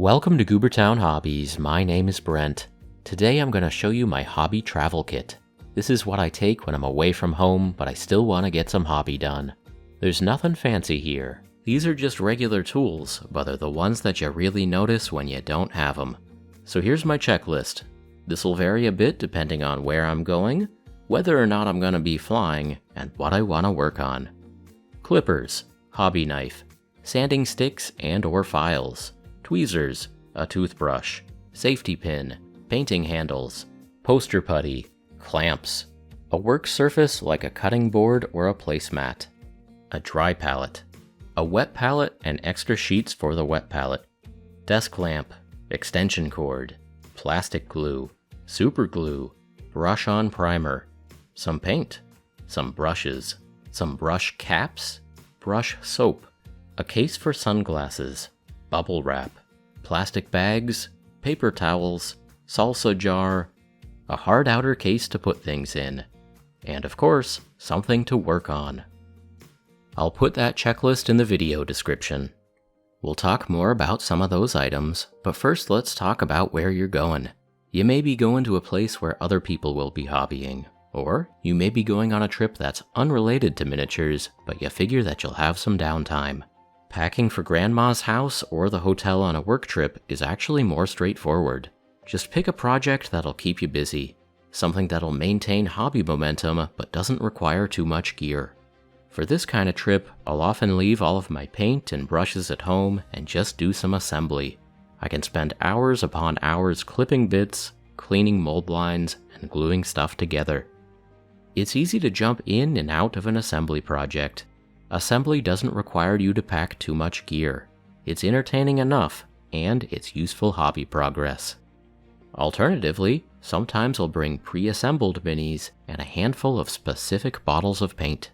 Welcome to Goobertown Hobbies. My name is Brent. Today I'm going to show you my hobby travel kit. This is what I take when I'm away from home, but I still want to get some hobby done. There's nothing fancy here. These are just regular tools, but they're the ones that you really notice when you don't have them. So here's my checklist. This will vary a bit depending on where I'm going, whether or not I'm going to be flying, and what I want to work on. Clippers, hobby knife, sanding sticks and or files, tweezers, a toothbrush, safety pin, painting handles, poster putty, clamps, a work surface like a cutting board or a placemat, a dry palette, a wet palette and extra sheets for the wet palette, desk lamp, extension cord, plastic glue, super glue, brush on primer, some paint, some brushes, some brush caps, brush soap, a case for sunglasses, bubble wrap, plastic bags, paper towels, salsa jar, a hard outer case to put things in, and of course, something to work on. I'll put that checklist in the video description. We'll talk more about some of those items, but first let's talk about where you're going. You may be going to a place where other people will be hobbying, or you may be going on a trip that's unrelated to miniatures, but you figure that you'll have some downtime. Packing for grandma's house or the hotel on a work trip is actually more straightforward. Just pick a project that'll keep you busy, something that'll maintain hobby momentum but doesn't require too much gear. For this kind of trip, I'll often leave all of my paint and brushes at home and just do some assembly. I can spend hours upon hours clipping bits, cleaning mold lines, and gluing stuff together. It's easy to jump in and out of an assembly project. Assembly doesn't require you to pack too much gear. It's entertaining enough, and it's useful hobby progress. Alternatively, sometimes I'll bring pre-assembled minis and a handful of specific bottles of paint.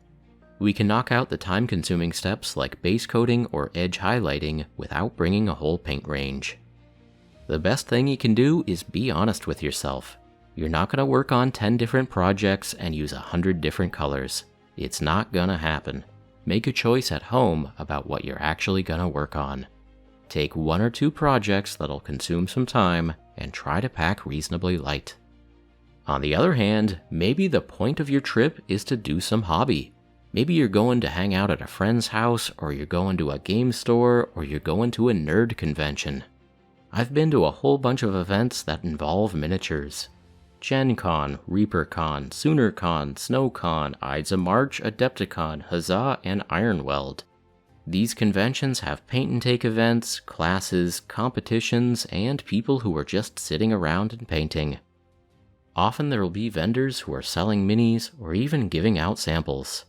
We can knock out the time-consuming steps like base coating or edge highlighting without bringing a whole paint range. The best thing you can do is be honest with yourself. You're not going to work on 10 different projects and use 100 different colors. It's not gonna happen. Make a choice at home about what you're actually gonna work on. Take 1 or 2 projects that'll consume some time and try to pack reasonably light. On the other hand, maybe the point of your trip is to do some hobby. Maybe you're going to hang out at a friend's house, or you're going to a game store, or you're going to a nerd convention. I've been to a whole bunch of events that involve miniatures. Gen Con, Reaper Con, Sooner Con, Snow Con, Ides of March, Adepticon, Huzzah, and Ironweld. These conventions have paint and take events, classes, competitions, and people who are just sitting around and painting. Often there will be vendors who are selling minis or even giving out samples.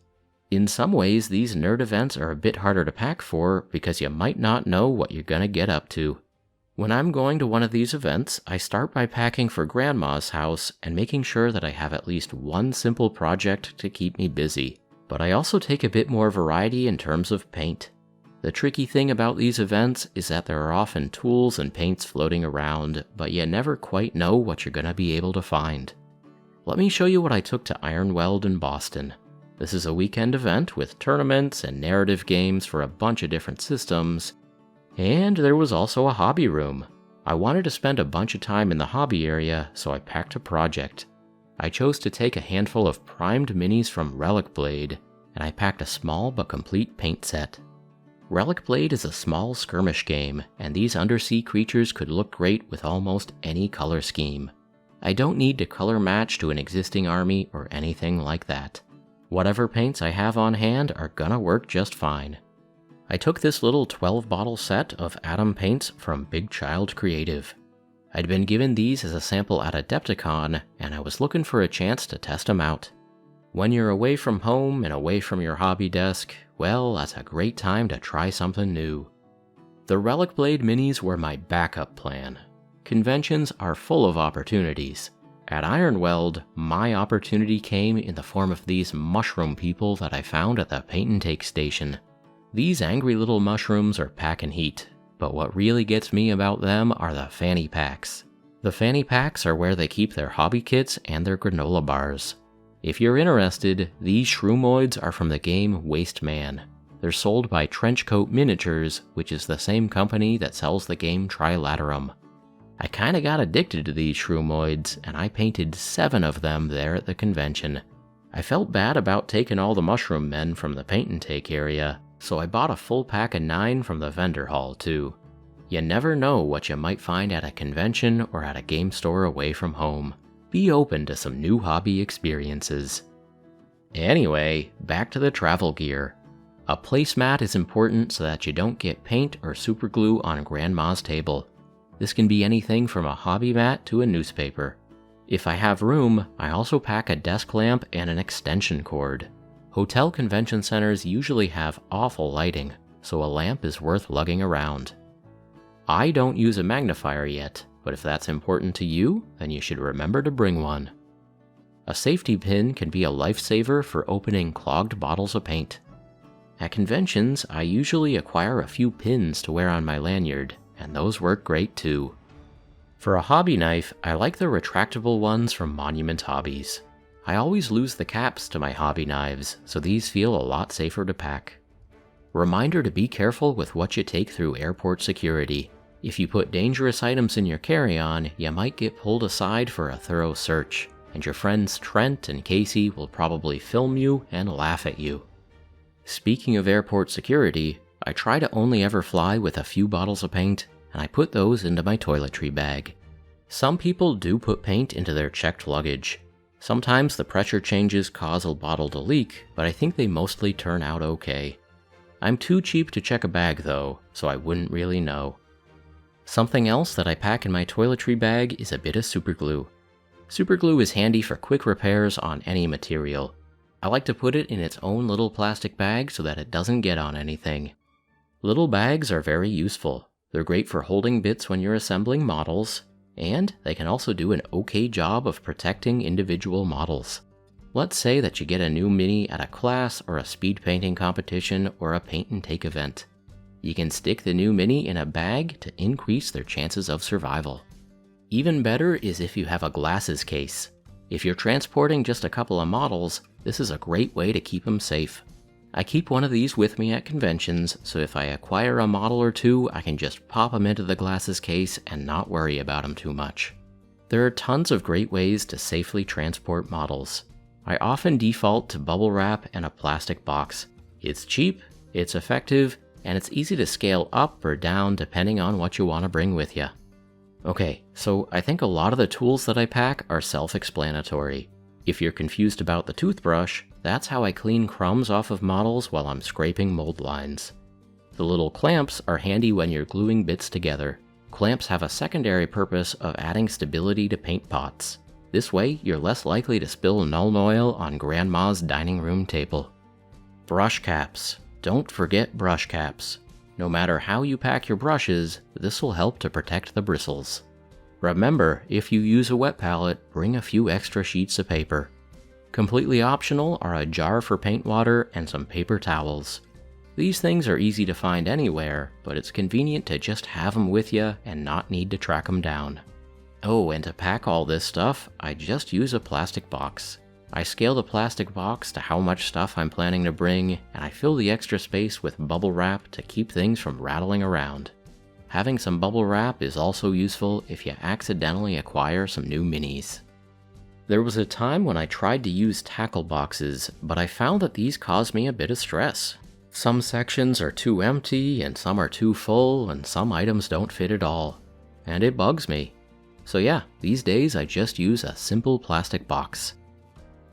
In some ways, these nerd events are a bit harder to pack for because you might not know what you're gonna get up to. When I'm going to one of these events, I start by packing for grandma's house and making sure that I have at least one simple project to keep me busy. But I also take a bit more variety in terms of paint. The tricky thing about these events is that there are often tools and paints floating around, but you never quite know what you're gonna be able to find. Let me show you what I took to Ironweld in Boston. This is a weekend event with tournaments and narrative games for a bunch of different systems. And there was also a hobby room. I wanted to spend a bunch of time in the hobby area, so I packed a project. I chose to take a handful of primed minis from Relic Blade, and I packed a small but complete paint set. Relic Blade is a small skirmish game, and these undersea creatures could look great with almost any color scheme. I don't need to color match to an existing army or anything like that. Whatever paints I have on hand are gonna work just fine. I took this little 12-bottle set of Atom paints from Big Child Creative. I'd been given these as a sample at Adepticon, and I was looking for a chance to test them out. When you're away from home and away from your hobby desk, well, that's a great time to try something new. The Relic Blade minis were my backup plan. Conventions are full of opportunities. At Ironweld, my opportunity came in the form of these mushroom people that I found at the paint and take station. These angry little mushrooms are packing heat, but what really gets me about them are the fanny packs. The fanny packs are where they keep their hobby kits and their granola bars. If you're interested, these shroomanoids are from the game Waste Man. They're sold by Trenchcoat Miniatures, which is the same company that sells the game Trilaterum. I kinda got addicted to these shroomanoids, and I painted 7 of them there at the convention. I felt bad about taking all the mushroom men from the paint and take area, so I bought a full pack of 9 from the vendor hall too. You never know what you might find at a convention or at a game store away from home. Be open to some new hobby experiences. Anyway, back to the travel gear. A placemat is important so that you don't get paint or superglue on grandma's table. This can be anything from a hobby mat to a newspaper. If I have room, I also pack a desk lamp and an extension cord. Hotel convention centers usually have awful lighting, so a lamp is worth lugging around. I don't use a magnifier yet, but if that's important to you, then you should remember to bring one. A safety pin can be a lifesaver for opening clogged bottles of paint. At conventions, I usually acquire a few pins to wear on my lanyard, and those work great too. For a hobby knife, I like the retractable ones from Monument Hobbies. I always lose the caps to my hobby knives, so these feel a lot safer to pack. Reminder to be careful with what you take through airport security. If you put dangerous items in your carry-on, you might get pulled aside for a thorough search, and your friends Trent and Casey will probably film you and laugh at you. Speaking of airport security, I try to only ever fly with a few bottles of paint, and I put those into my toiletry bag. Some people do put paint into their checked luggage. Sometimes the pressure changes cause a bottle to leak, but I think they mostly turn out okay. I'm too cheap to check a bag though, so I wouldn't really know. Something else that I pack in my toiletry bag is a bit of superglue. Superglue is handy for quick repairs on any material. I like to put it in its own little plastic bag so that it doesn't get on anything. Little bags are very useful. They're great for holding bits when you're assembling models, and they can also do an okay job of protecting individual models. Let's say that you get a new mini at a class or a speed painting competition or a paint and take event. You can stick the new mini in a bag to increase their chances of survival. Even better is if you have a glasses case. If you're transporting just a couple of models, this is a great way to keep them safe. I keep one of these with me at conventions, so if I acquire a model or two, I can just pop them into the glasses case and not worry about them too much. There are tons of great ways to safely transport models. I often default to bubble wrap and a plastic box. It's cheap, it's effective, and it's easy to scale up or down depending on what you want to bring with you. Okay, so I think a lot of the tools that I pack are self-explanatory. If you're confused about the toothbrush, that's how I clean crumbs off of models while I'm scraping mold lines. The little clamps are handy when you're gluing bits together. Clamps have a secondary purpose of adding stability to paint pots. This way, you're less likely to spill Nuln Oil on Grandma's dining room table. Brush caps. Don't forget brush caps. No matter how you pack your brushes, this will help to protect the bristles. Remember, if you use a wet palette, bring a few extra sheets of paper. Completely optional are a jar for paint water and some paper towels. These things are easy to find anywhere, but it's convenient to just have them with you and not need to track them down. Oh, and to pack all this stuff, I just use a plastic box. I scale the plastic box to how much stuff I'm planning to bring, and I fill the extra space with bubble wrap to keep things from rattling around. Having some bubble wrap is also useful if you accidentally acquire some new minis. There was a time when I tried to use tackle boxes, but I found that these caused me a bit of stress. Some sections are too empty, and some are too full, and some items don't fit at all. And it bugs me. So yeah, these days I just use a simple plastic box.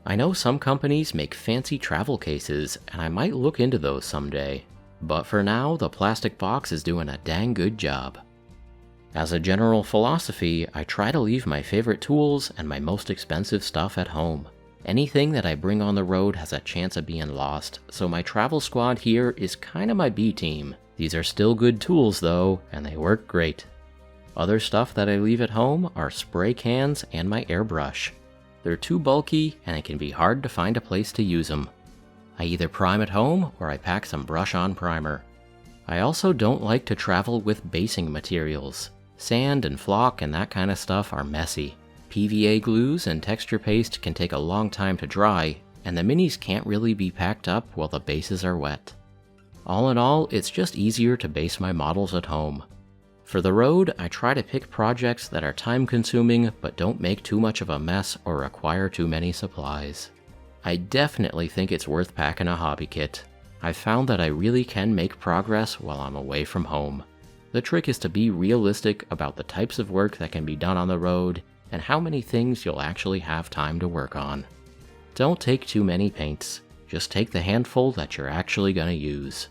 I know some companies make fancy travel cases, and I might look into those someday. But for now, the plastic box is doing a dang good job. As a general philosophy, I try to leave my favorite tools and my most expensive stuff at home. Anything that I bring on the road has a chance of being lost, so my travel squad here is kinda my B team. These are still good tools though, and they work great. Other stuff that I leave at home are spray cans and my airbrush. They're too bulky, and it can be hard to find a place to use them. I either prime at home, or I pack some brush-on primer. I also don't like to travel with basing materials. Sand and flock and that kind of stuff are messy. PVA glues and texture paste can take a long time to dry, and the minis can't really be packed up while the bases are wet. All in all, it's just easier to base my models at home. For the road, I try to pick projects that are time-consuming but don't make too much of a mess or require too many supplies. I definitely think it's worth packing a hobby kit. I've found that I really can make progress while I'm away from home. The trick is to be realistic about the types of work that can be done on the road and how many things you'll actually have time to work on. Don't take too many paints, just take the handful that you're actually going to use.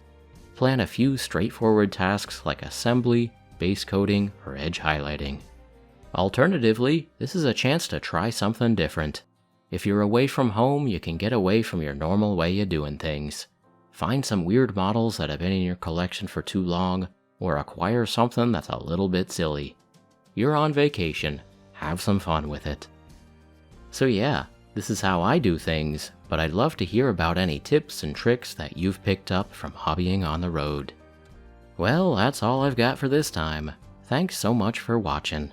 Plan a few straightforward tasks like assembly, base coating, or edge highlighting. Alternatively, this is a chance to try something different. If you're away from home, you can get away from your normal way of doing things. Find some weird models that have been in your collection for too long, or acquire something that's a little bit silly. You're on vacation, have some fun with it. So yeah, this is how I do things, but I'd love to hear about any tips and tricks that you've picked up from hobbying on the road. Well, that's all I've got for this time. Thanks so much for watching.